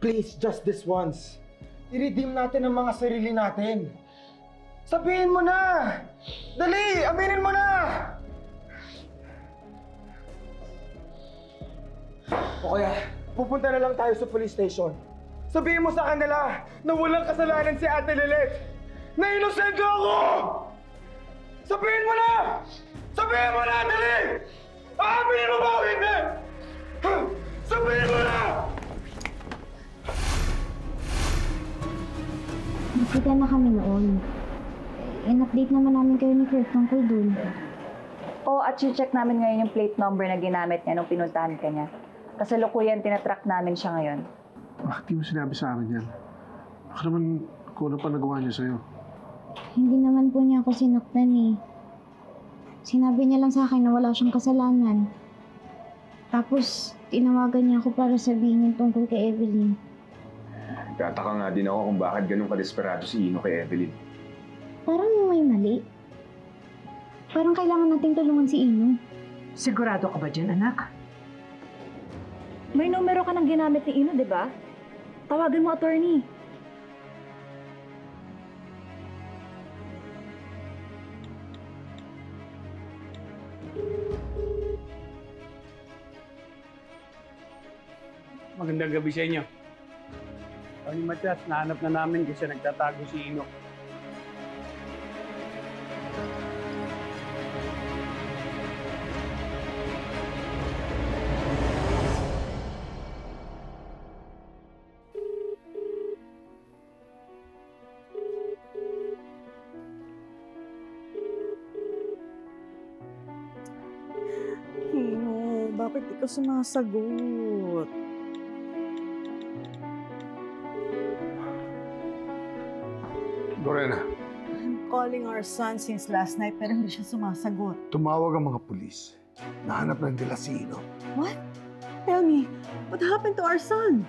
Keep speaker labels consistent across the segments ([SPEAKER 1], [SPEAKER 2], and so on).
[SPEAKER 1] Please, just this once. I-redeem natin ang mga sarili natin. Sabihin mo na! Dali! Aminin mo na! O kaya, pupunta na lang tayo sa police station. Sabihin mo sa kanila na walang kasalanan si Ate Lilet! Na inosente ako! Sabihin mo na! Sabihin mo na! Dali! Aaminin mo ba o hindi? Sabihin mo na!
[SPEAKER 2] Nakita na kami noon. In-update naman namin kayo ni Kurt tungkol dun.
[SPEAKER 3] Oo, at check namin ngayon yung plate number na ginamit niya nung pinuntahan ka niya. Kasalukuyan, tinatrack namin siya ngayon.
[SPEAKER 4] Bakit di mo sinabi sa amin yan? Baka naman kung ano pa nagawa niya sa'yo.
[SPEAKER 2] Hindi naman po niya ako sinaktan eh. Sinabi niya lang sa akin na wala siyang kasalanan. Tapos, tinawagan niya ako para sabihin yung tungkol kay Evelyn.
[SPEAKER 5] Tataka nga din ako kung bakit ganun ka-desperado si Ino kay Evelyn.
[SPEAKER 2] Parang may mali. Parang kailangan nating tulungan si Ino.
[SPEAKER 6] Sigurado ka ba dyan, anak?
[SPEAKER 3] May numero ka nang ginamit ni Ino, di ba? Tawagan mo, attorney.
[SPEAKER 7] Magandang gabi sa inyo. Tony Matias, nahanap na namin kasi nagtatago si Ino.
[SPEAKER 8] Ino, bakit di ka sumasagot?
[SPEAKER 4] Lorena,
[SPEAKER 8] I'm calling our son since last night pero hindi siya sumasagot.
[SPEAKER 4] tumawag ang mga pulis. Nahanap na nila si Ino.
[SPEAKER 8] What? Tell me, what happened to our son?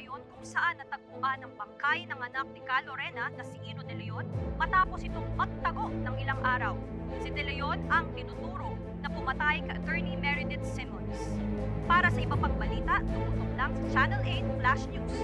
[SPEAKER 9] ngayon kung saan natagpuan ang bangkay ng anak ni Ka Lorena na si Ino De Leon matapos itong magtago ng ilang araw. Si De Leon ang tinuturo na pumatay kay Attorney Meredith Simmons. Para sa iba pang balita, tumutok lang sa Channel 8 Flash News.